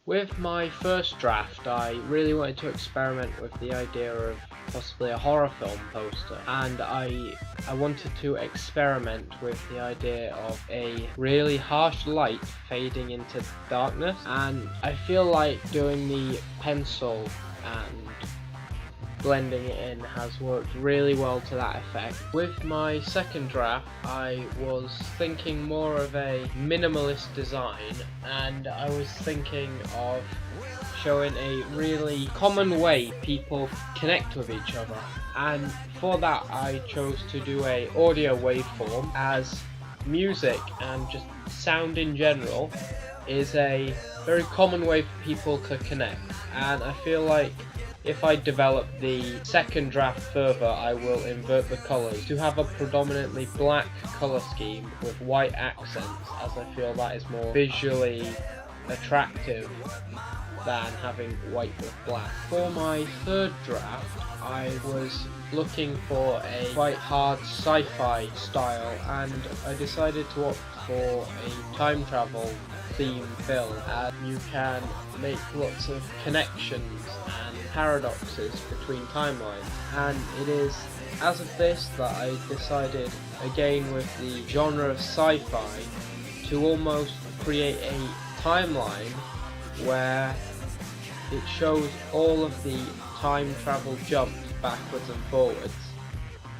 With my first draft, I really wanted to experiment with the idea of possibly a horror film poster, and I wanted to experiment with the idea of a really harsh light fading into darkness, and I feel like doing the pencil and blending it in has worked really well to that effect. With my second draft, I was thinking more of a minimalist design, and I was thinking of showing a really common way people connect with each other, and for that I chose to do a audio waveform, as music and just sound in general is a very common way for people to connect, and I feel like if I develop the second draft further, I will invert the colours to have a predominantly black colour scheme with white accents, as I feel that is more visually attractive than having white with black. For my third draft, I was looking for a quite hard sci-fi style, and I decided to opt for a time travel theme film, as you can make lots of connections and paradoxes between timelines, and it is as of this that I decided, again with the genre of sci-fi, to almost create a timeline where it shows all of the time travel jumps backwards and forwards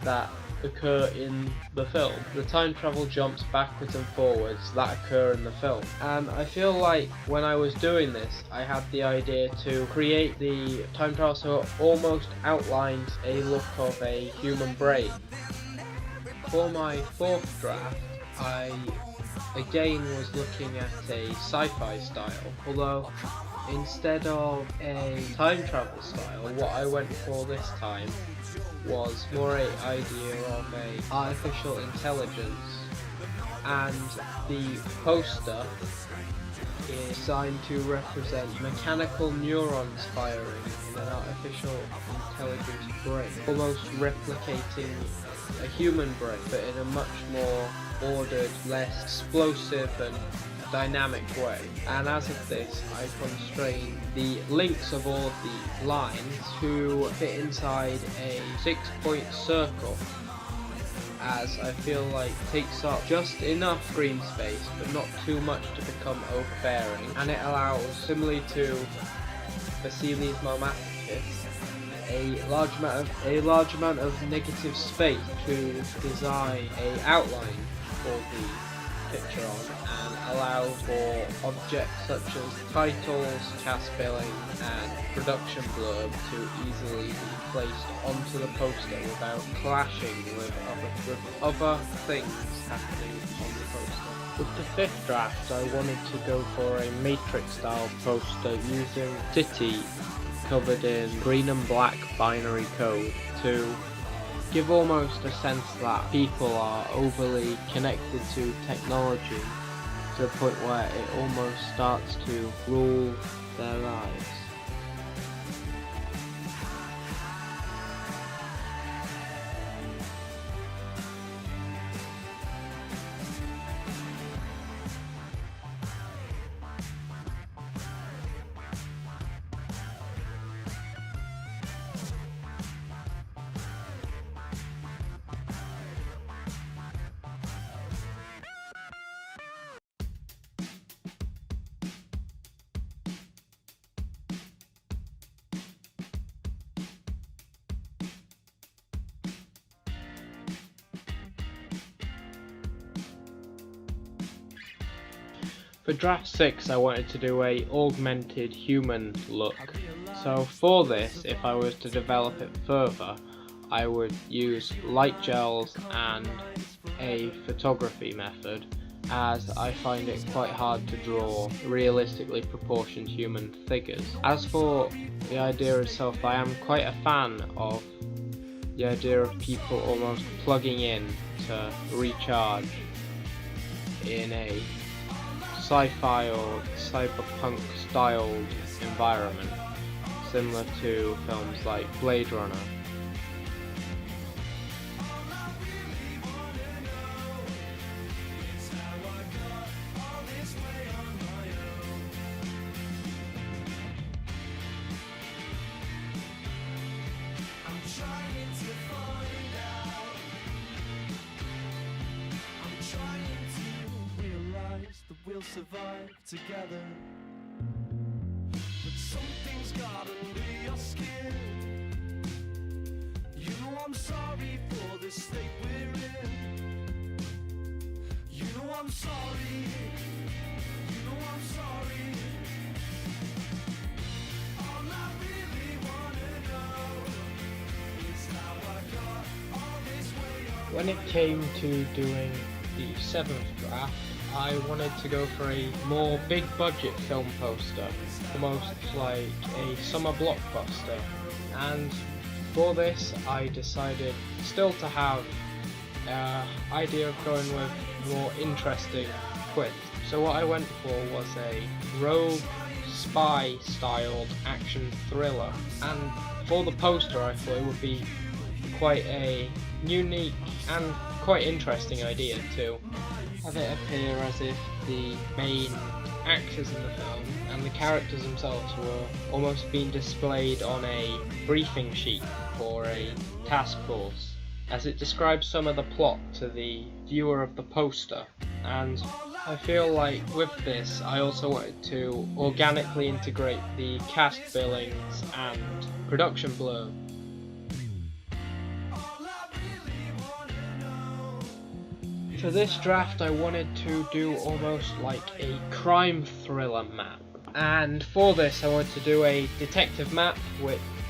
that occur in the film. The time travel jumps backwards and forwards that occur in the film. And I feel like when I was doing this, I had the idea to create the time travel so it almost outlines a look of a human brain. For my fourth draft, I again was looking at a sci-fi style, although instead of a time travel style, what I went for this time was more an idea of a artificial intelligence, and the poster is designed to represent mechanical neurons firing in an artificial intelligence brain, almost replicating a human brain, but in a much more ordered, less explosive and dynamic way. And as of this, I constrain the links of all of the lines to fit inside a 6-point circle, as I feel like it takes up just enough green space but not too much to become overbearing, and it allows, similarly to Fratilles Malmaticus, a large amount of negative space to design a outline for the picture on, and allow for objects such as titles, cast billing and production blurb to easily be placed onto the poster without clashing with other things happening on the poster. With the fifth draft, I wanted to go for a matrix style poster using city covered in green and black binary code to give almost a sense that people are overly connected to technology to the point where it almost starts to rule their lives. For draft 6, I wanted to do a augmented human look. So for this, if I was to develop it further, I would use light gels and a photography method, as I find it quite hard to draw realistically proportioned human figures. As for the idea itself, I am quite a fan of the idea of people almost plugging in to recharge in a sci-fi or cyberpunk styled environment, similar to films like Blade Runner. we'll survive together. But something's got under your skin. You know I'm sorry for the state we're in. You know I'm sorry. You know I'm sorry. All I really wanna know is how I got all this way up. When it came to doing the 7th draft, I wanted to go for a more big budget film poster, almost like a summer blockbuster, and for this I decided still to have an idea of going with more interesting twists. So what I went for was a rogue spy styled action thriller, and for the poster I thought it would be quite a unique and quite interesting idea to have it appear as if the main actors in the film and the characters themselves were almost being displayed on a briefing sheet for a task force, as it describes some of the plot to the viewer of the poster. And I feel like with this I also wanted to organically integrate the cast billings and production blurb. For this draft I wanted to do almost like a crime thriller map, and for this I wanted to do a detective map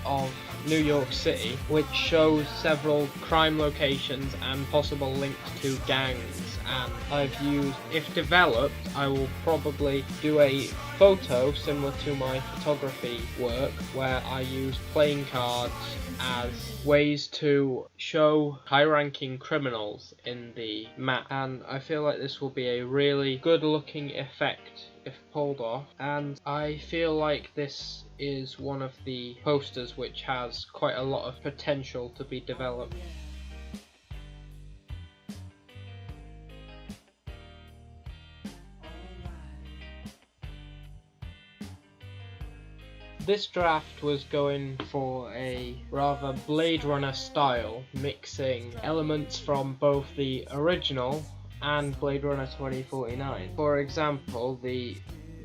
of New York City, which shows several crime locations and possible links to gangs. And I've used, if developed, I will probably do a photo similar to my photography work, where I use playing cards as ways to show high-ranking criminals in the map, and I feel like this will be a really good looking effect if pulled off, and I feel like this is one of the posters which has quite a lot of potential to be developed. This draft was going for a rather Blade Runner style, mixing elements from both the original and Blade Runner 2049. For example, the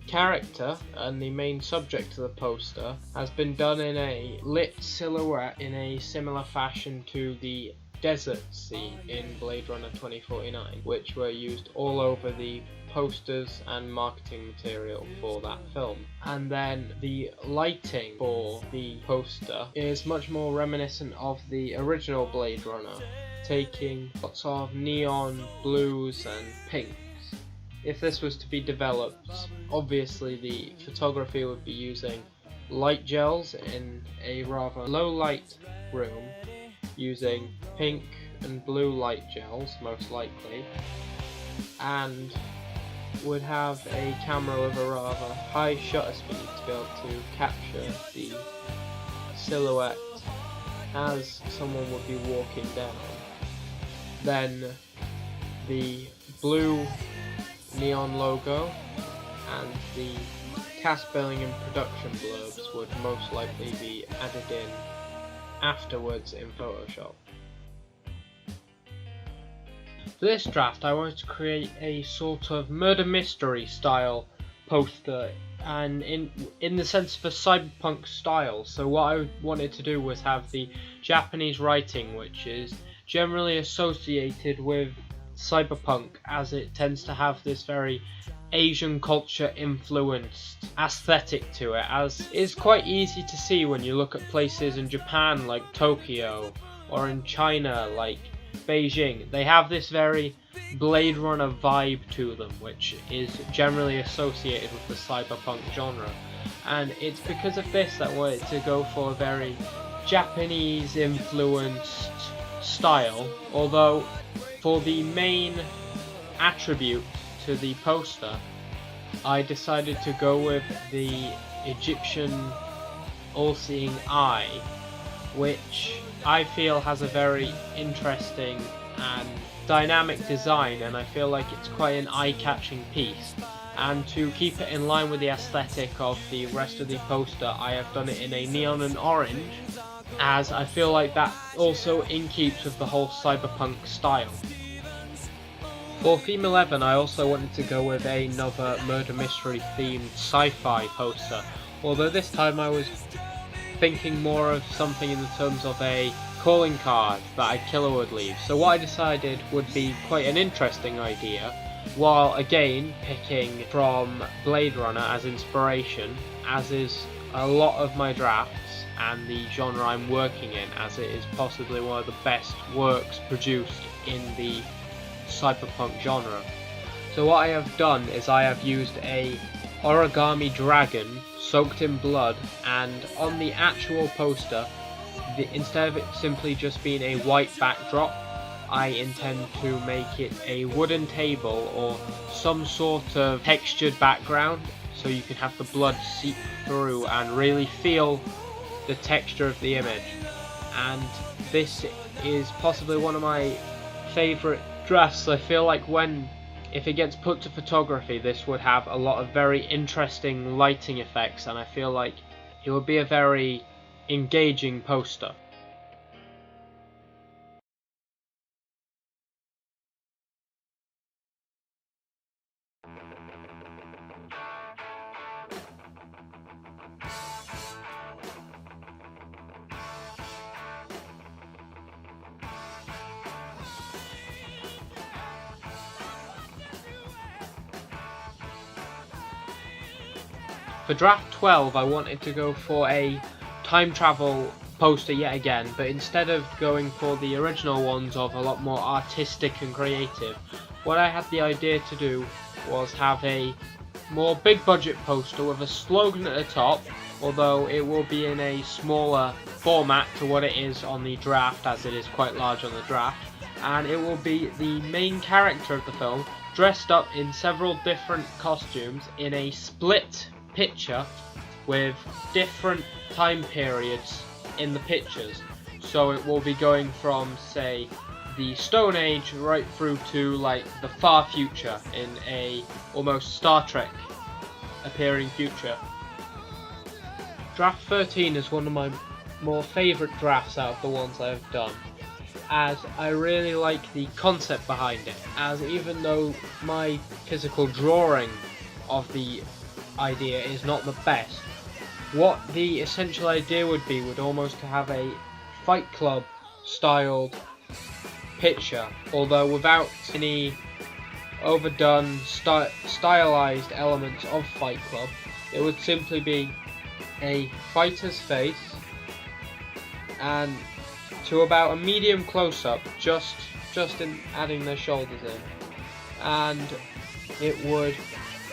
character and the main subject of the poster has been done in a lit silhouette in a similar fashion to the desert scene in Blade Runner 2049, which were used all over the posters and marketing material for that film. And then the lighting for the poster is much more reminiscent of the original Blade Runner, taking lots of neon blues and pinks. If this was to be developed, obviously the photography would be using light gels in a rather low light room, using pink and blue light gels most likely, and would have a camera with a rather high shutter speed to be able to capture the silhouette as someone would be walking down. Then the blue neon logo and the cast billing and production blurbs would most likely be added in afterwards in Photoshop. For this draft I wanted to create a sort of murder mystery style poster, and in the sense of a cyberpunk style. So what I wanted to do was have the Japanese writing, which is generally associated with cyberpunk, as it tends to have this very Asian culture influenced aesthetic to it, as it's quite easy to see when you look at places in Japan like Tokyo, or in China like Beijing. They have this very Blade Runner vibe to them, which is generally associated with the cyberpunk genre, and it's because of this that I wanted to go for a very Japanese influenced style, although for the main attribute to the poster I decided to go with the Egyptian all-seeing eye, which I feel has a very interesting and dynamic design, and I feel like it's quite an eye-catching piece. And to keep it in line with the aesthetic of the rest of the poster, I have done it in a neon and orange, as I feel like that also in keeps with the whole cyberpunk style. For theme 11, I also wanted to go with another murder mystery themed sci-fi poster, although this time I was thinking more of something in the terms of a calling card that a killer would leave. So what I decided would be quite an interesting idea, while again picking from Blade Runner as inspiration, as is a lot of my drafts and the genre I'm working in, as it is possibly one of the best works produced in the cyberpunk genre. So what I have done is I have used a origami dragon soaked in blood, and on the actual poster, instead of it simply just being a white backdrop, I intend to make it a wooden table or some sort of textured background, so you can have the blood seep through and really feel the texture of the image. And this is possibly one of my favourite drafts. I feel like if it gets put to photography, this would have a lot of very interesting lighting effects, and I feel like it would be a very engaging poster. For draft 12, I wanted to go for a time travel poster yet again, but instead of going for the original ones of a lot more artistic and creative, what I had the idea to do was have a more big budget poster with a slogan at the top, although it will be in a smaller format to what it is on the draft, as it is quite large on the draft, and it will be the main character of the film dressed up in several different costumes in a split picture with different time periods in the pictures. So it will be going from, say, the Stone Age right through to like the far future in a almost Star Trek appearing future. Draft 13 is one of my more favourite drafts out of the ones I have done, as I really like the concept behind it, as even though my physical drawing of the idea is not the best, what the essential idea would almost to have a Fight Club styled picture, although without any overdone stylized elements of Fight Club. It would simply be a fighter's face and to about a medium close-up, just in adding their shoulders in, and it would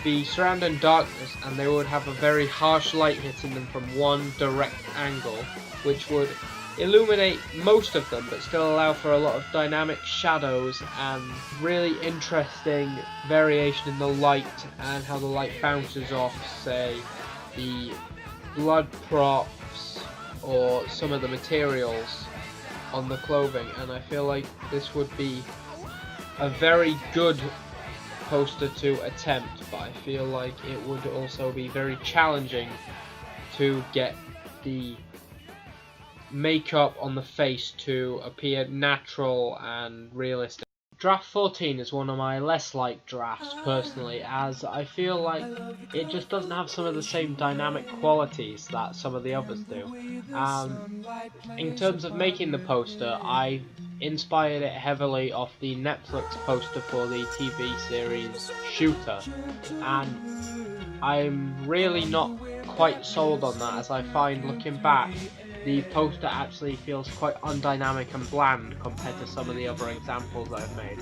be surrounded in darkness, and they would have a very harsh light hitting them from one direct angle, which would illuminate most of them but still allow for a lot of dynamic shadows and really interesting variation in the light and how the light bounces off, say, the blood props or some of the materials on the clothing. And I feel like this would be a very good poster to attempt, but I feel like it would also be very challenging to get the makeup on the face to appear natural and realistic. Draft 14 is one of my less liked drafts personally, as I feel like it just doesn't have some of the same dynamic qualities that some of the others do. In terms of making the poster, I inspired it heavily off the Netflix poster for the TV series Shooter, and I'm really not quite sold on that, as I find, looking back, the poster actually feels quite undynamic and bland compared to some of the other examples that I've made.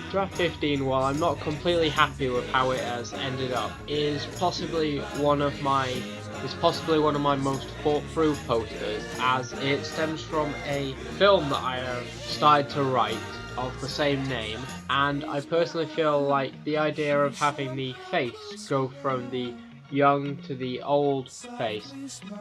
Draft 15, while I'm not completely happy with how it has ended up, is possibly one of my most thought through posters, as it stems from a film that I have started to write of the same name, and I personally feel like the idea of having the face go from the young to the old face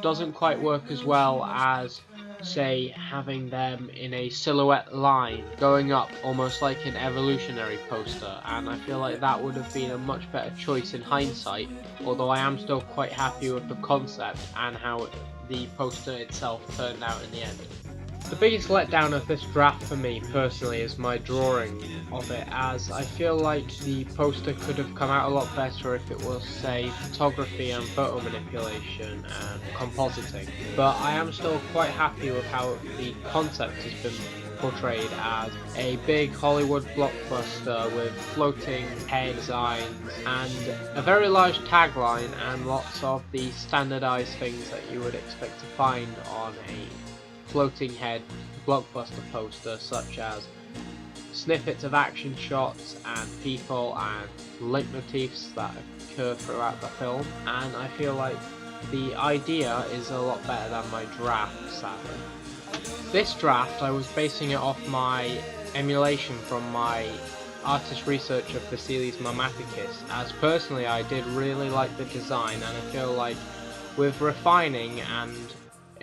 doesn't quite work as well as say, having them in a silhouette line going up almost like an evolutionary poster, and I feel like that would have been a much better choice in hindsight, although I am still quite happy with the concept and how the poster itself turned out in the end. The biggest letdown of this draft for me personally is my drawing of it, as I feel like the poster could have come out a lot better if it was, say, photography and photo manipulation and compositing. But I am still quite happy with how the concept has been portrayed as a big Hollywood blockbuster with floating head designs and a very large tagline and lots of the standardized things that you would expect to find on a floating head blockbuster poster, such as snippets of action shots and people and leitmotifs that occur throughout the film, and I feel like the idea is a lot better than my draft, sadly. This draft, I was basing it off my emulation from my artist research of Fratilles Mammaticus, as personally I did really like the design, and I feel like with refining and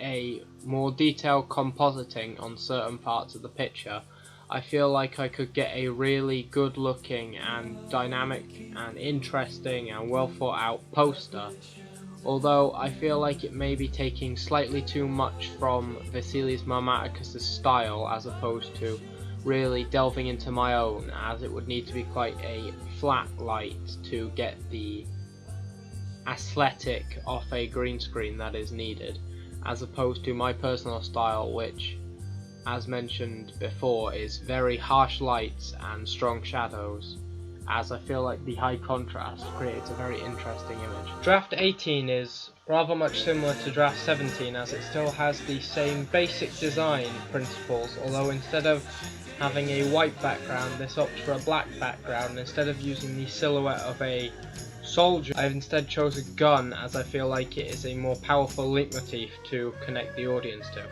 a more detailed compositing on certain parts of the picture, I feel like I could get a really good looking and dynamic and interesting and well thought out poster, although I feel like it may be taking slightly too much from Fratilles Mammaticus' style as opposed to really delving into my own, as it would need to be quite a flat light to get the aesthetic of a green screen that is needed, as opposed to my personal style, which, as mentioned before, is very harsh lights and strong shadows, as I feel like the high contrast creates a very interesting image. Draft 18 is rather much similar to Draft 17, as it still has the same basic design principles, although instead of having a white background, this opts for a black background, and instead of using the silhouette of a soldier, I've instead chose a gun, as I feel like it is a more powerful leitmotif to connect the audience to.